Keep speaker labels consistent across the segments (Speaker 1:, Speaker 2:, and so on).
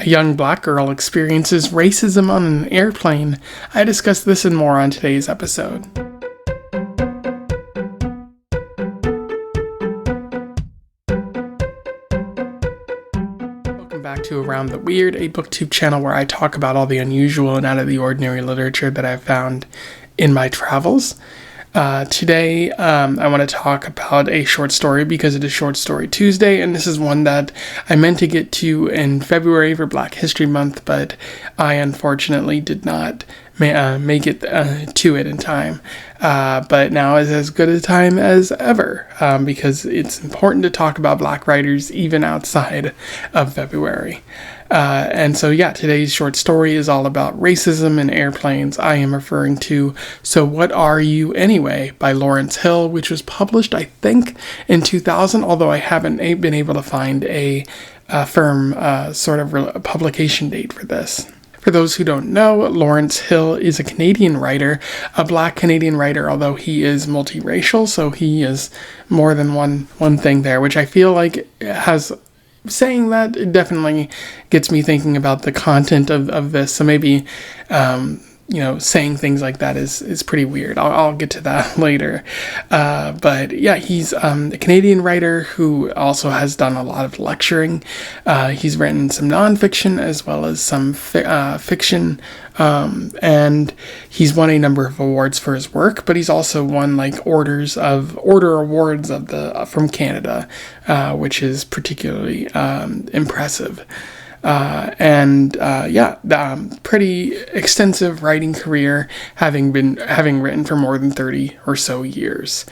Speaker 1: A young black girl experiences racism on an airplane. I discuss this and more on today's episode. Welcome back to Around the Weird, a booktube channel where I talk about all the unusual and out of the ordinary literature that I've found in my travels. Today, I want to talk about a short story because it is Short Story Tuesday, and this is one that I meant to get to in February for Black History Month, but I unfortunately did not make it to it in time. But now is as good a time as ever because it's important to talk about Black writers even outside of February. And so, today's short story is all about racism and airplanes. I am referring to So What Are You Anyway by Lawrence Hill, which was published, I think, in 2000, although I haven't been able to find a firm publication date for this. For those who don't know, Lawrence Hill is a Canadian writer, a Black Canadian writer, although he is multiracial, so he is more than one thing there, which I feel like has... Saying that, it definitely gets me thinking about the content of this. So maybe, saying things like that is pretty weird. I'll get to that later. But he's a Canadian writer who also has done a lot of lecturing. He's written some nonfiction as well as some fiction. And he's won a number of awards for his work, but he's also won order awards from Canada, which is particularly impressive. Pretty extensive writing career, having written for more than 30 or so years.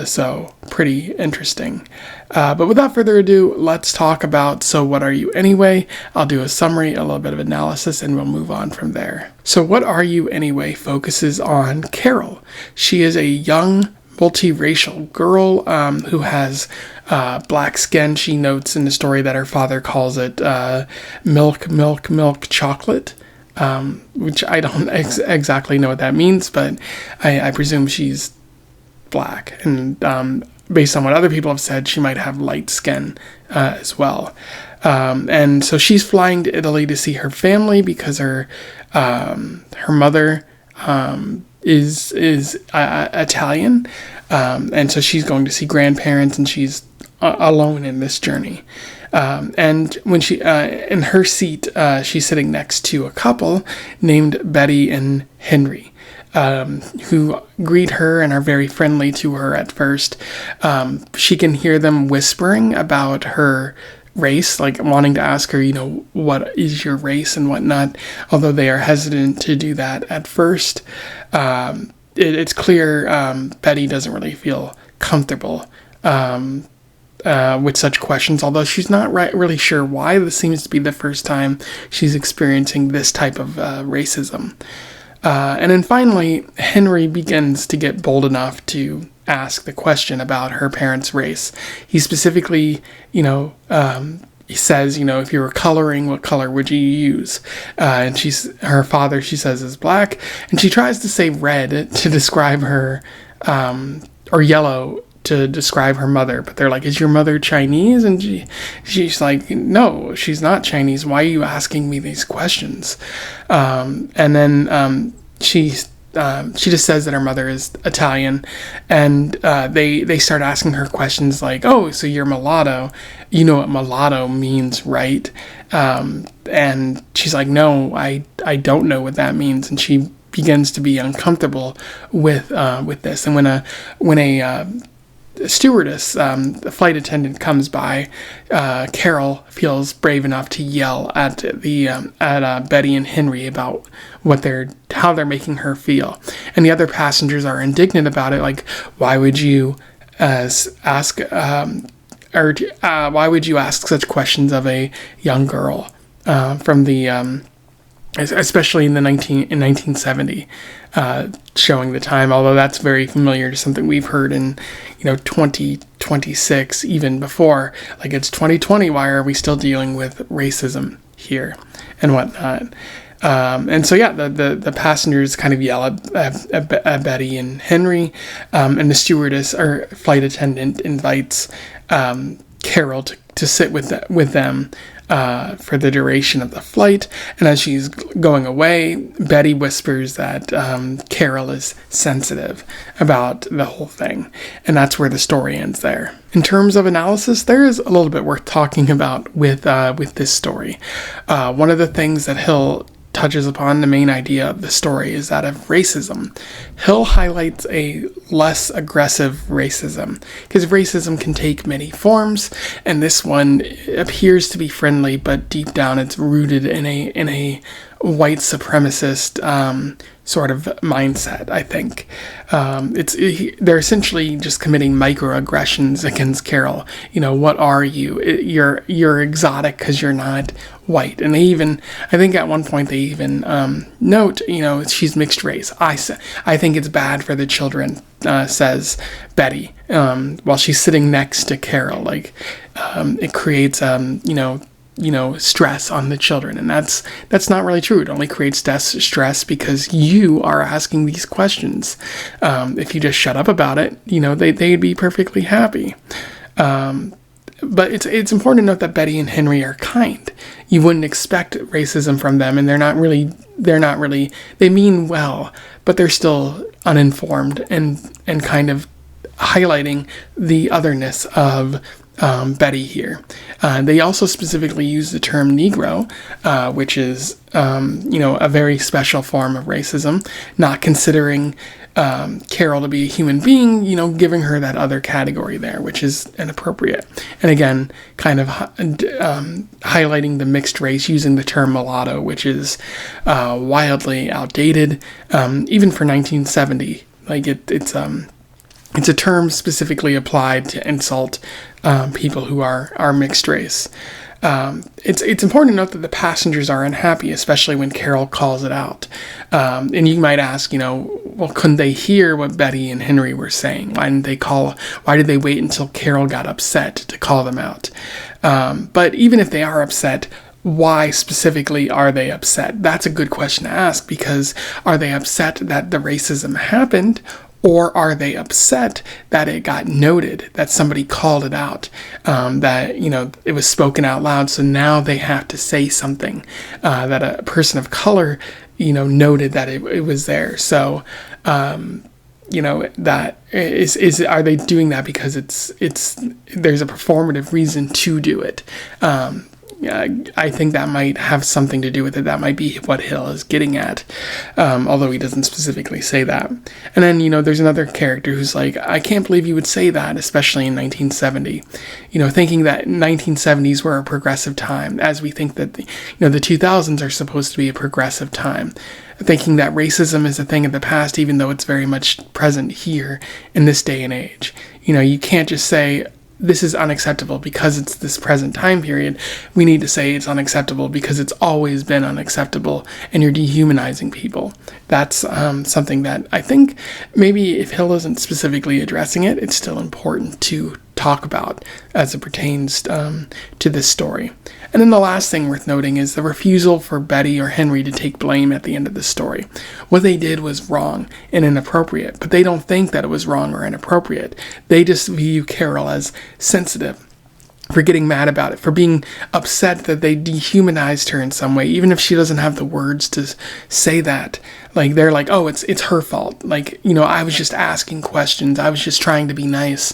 Speaker 1: So pretty interesting. But without further ado, let's talk about So What Are You Anyway? I'll do a summary, a little bit of analysis, and we'll move on from there. So What Are You Anyway focuses on Carole. She is a young, multiracial girl who has black skin. She notes in the story that her father calls it milk chocolate, which I don't exactly know what that means, but I presume she's black. And based on what other people have said, she might have light skin as well. And so she's flying to Italy to see her family because her mother is Italian, and so she's going to see grandparents, and she's alone in this journey. And when she in her seat, she's sitting next to a couple named Betty and Henry, who greet her and are very friendly to her at first. She can hear them whispering about her race, wanting to ask her, what is your race and whatnot, although they are hesitant to do that at first. It's clear Betty doesn't really feel comfortable with such questions, although she's not really sure why. This seems to be the first time she's experiencing this type of racism. And then finally, Henry begins to get bold enough to ask the question about her parents' race. He specifically, he says, if you were coloring, what color would you use? And her father, she says, is black. And she tries to say red to describe her, or yellow to describe her mother. But they're like, is your mother Chinese? And she's like, no, she's not Chinese. Why are you asking me these questions? And then she just says that her mother is Italian, and they start asking her questions like, oh, so you're mulatto. You know what mulatto means, right? And she's like, no, I don't know what that means. And she begins to be uncomfortable with this. And when a stewardess, the flight attendant, comes by, Carole feels brave enough to yell at Betty and Henry about how they're making her feel, and the other passengers are indignant about it. Like, why would you ask such questions of a young girl from the especially in 1970, showing the time, although that's very familiar to something we've heard in 2026, even before. It's 2020, why are we still dealing with racism here and whatnot? And so the passengers kind of yell at Betty and Henry, and the stewardess or flight attendant invites Carole to sit with them for the duration of the flight. And as she's going away, Betty whispers that Carole is sensitive about the whole thing. And that's where the story ends there. In terms of analysis, there is a little bit worth talking about with this story. One of the things that Hill touches upon, the main idea of the story, is that of racism. Hill highlights a less aggressive racism, because racism can take many forms, and this one appears to be friendly, but deep down it's rooted in a white supremacist sort of mindset, I think. They're essentially just committing microaggressions against Carole. What are you? You're exotic because you're not white. And I think at one point they even note, she's mixed race. I think it's bad for the children, says Betty, while she's sitting next to Carole. It creates, stress on the children, and that's not really true. It only creates stress because you are asking these questions. If you just shut up about it, they'd be perfectly happy. But it's important to note that Betty and Henry are kind. You wouldn't expect racism from them, and they're not really, they mean well, but they're still uninformed and kind of highlighting the otherness of Betty here. They also specifically use the term Negro, which is, a very special form of racism, not considering Carole to be a human being, giving her that other category there, which is inappropriate. And again, kind of highlighting the mixed race, using the term mulatto, which is wildly outdated, even for 1970. It's a term specifically applied to insult people who are mixed race. It's important to note that the passengers are unhappy, especially when Carole calls it out. And you might ask, well, couldn't they hear what Betty and Henry were saying? Why did they wait until Carole got upset to call them out? But even if they are upset, why specifically are they upset? That's a good question to ask, because are they upset that the racism happened? Or are they upset that it got noted, that somebody called it out, that, it was spoken out loud, so now they have to say something, that a person of color, noted that it was there. So, that are they doing that because there's a performative reason to do it? I think that might have something to do with it. That might be what Hill is getting at, although he doesn't specifically say that. And then, there's another character who's like, I can't believe you would say that, especially in 1970. Thinking that 1970s were a progressive time, as we think that the 2000s are supposed to be a progressive time. Thinking that racism is a thing of the past, even though it's very much present here in this day and age. You can't just say, this is unacceptable because it's this present time period. We need to say it's unacceptable because it's always been unacceptable, and you're dehumanizing people. That's something that I think maybe if Hill isn't specifically addressing it, it's still important to talk about as it pertains to this story. And then the last thing worth noting is the refusal for Betty or Henry to take blame at the end of the story. What they did was wrong and inappropriate, but they don't think that it was wrong or inappropriate. They just view Carole as sensitive, for getting mad about it, for being upset that they dehumanized her in some way, even if she doesn't have the words to say that. They're like, oh, it's her fault. I was just asking questions. I was just trying to be nice.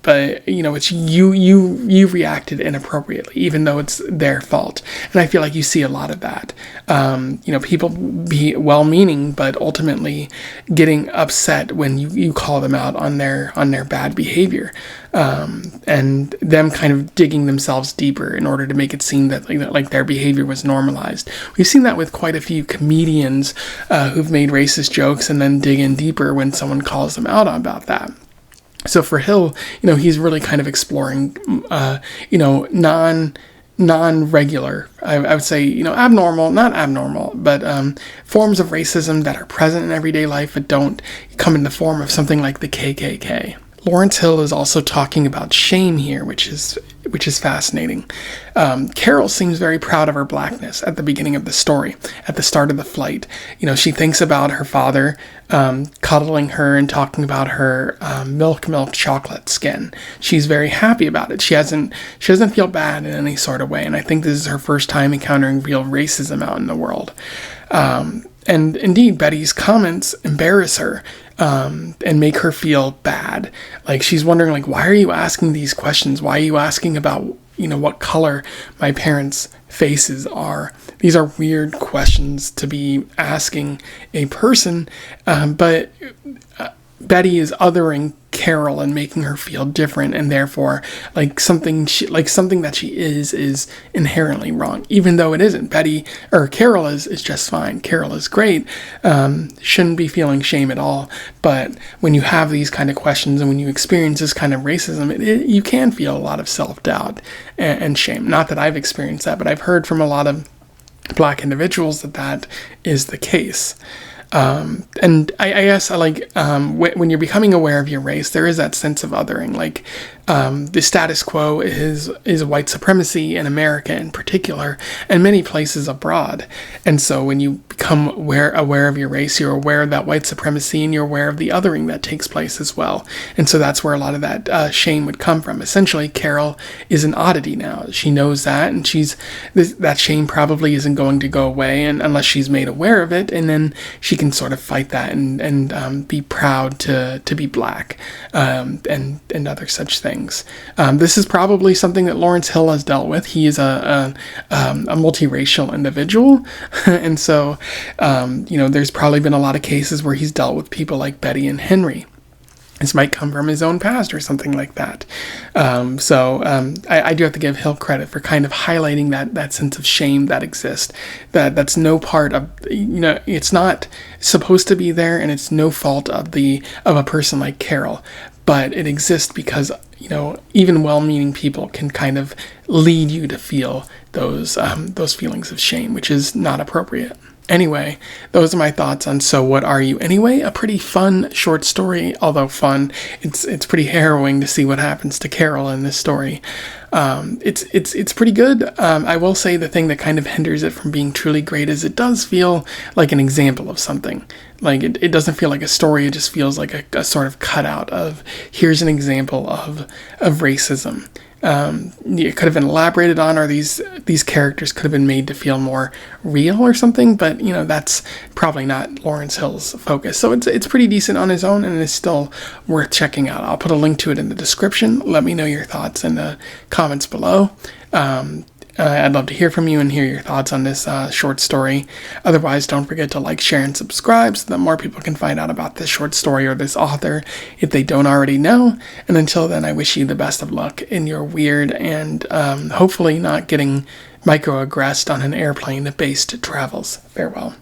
Speaker 1: But it's you reacted inappropriately, even though it's their fault. And I feel like you see a lot of that. People be well-meaning, but ultimately getting upset when you call them out on their bad behavior, and them kind of digging themselves deeper in order to make it seem that like their behavior was normalized. We've seen that with quite a few comedians who've made racist jokes and then dig in deeper when someone calls them out about that. So for Hill, he's really kind of exploring, non-regular, I would say, abnormal, not abnormal, but forms of racism that are present in everyday life but don't come in the form of something like the KKK. Lawrence Hill is also talking about shame here, which is fascinating. Carole seems very proud of her blackness at the beginning of the story, at the start of the flight. She thinks about her father cuddling her and talking about her milk chocolate skin. She's very happy about it. She doesn't feel bad in any sort of way, and I think this is her first time encountering real racism out in the world. And indeed, Betty's comments embarrass her and make her feel bad. Like, she's wondering, like, why are you asking these questions? Why are you asking about, what color my parents' faces are? These are weird questions to be asking a person, but Betty is othering Carole and making her feel different, and therefore something that she is inherently wrong, even though it isn't. Carole is just fine. Carole is great. Shouldn't be feeling shame at all. But when you have these kind of questions and when you experience this kind of racism, you can feel a lot of self-doubt and shame. Not that I've experienced that, but I've heard from a lot of Black individuals that is the case. And I guess when you're becoming aware of your race, there is that sense of othering. The status quo is white supremacy in America in particular, and many places abroad. And so when you become aware of your race, you're aware of that white supremacy, and you're aware of the othering that takes place as well. And so that's where a lot of that shame would come from. Essentially, Carole is an oddity now. She knows that, and that shame probably isn't going to go away unless she's made aware of it, and then she can sort of fight that and be proud to be Black and other such things. This is probably something that Lawrence Hill has dealt with. He is a multiracial individual, and so there's probably been a lot of cases where he's dealt with people like Betty and Henry. This might come from his own past or something like that. I do have to give Hill credit for kind of highlighting that sense of shame that exists. That's no part of, it's not supposed to be there, and it's no fault of a person like Carole. But it exists because, even well-meaning people can kind of lead you to feel those feelings of shame, which is not appropriate. Anyway, those are my thoughts on So What Are You Anyway? A pretty fun short story, although fun. It's pretty harrowing to see what happens to Carole in this story. It's pretty good. I will say the thing that kind of hinders it from being truly great is it does feel like an example of something. Like, it doesn't feel like a story, it just feels like a sort of cutout of, here's an example of racism. It could have been elaborated on, or these characters could have been made to feel more real or something, but that's probably not Lawrence Hill's focus. So it's pretty decent on his own, and it's still worth checking out. I'll put a link to it in the description. Let me know your thoughts in the comments below. I'd love to hear from you and hear your thoughts on this short story. Otherwise, don't forget to like, share, and subscribe so that more people can find out about this short story or this author if they don't already know. And until then, I wish you the best of luck in your weird and hopefully not getting microaggressed on an airplane-based travels. Farewell.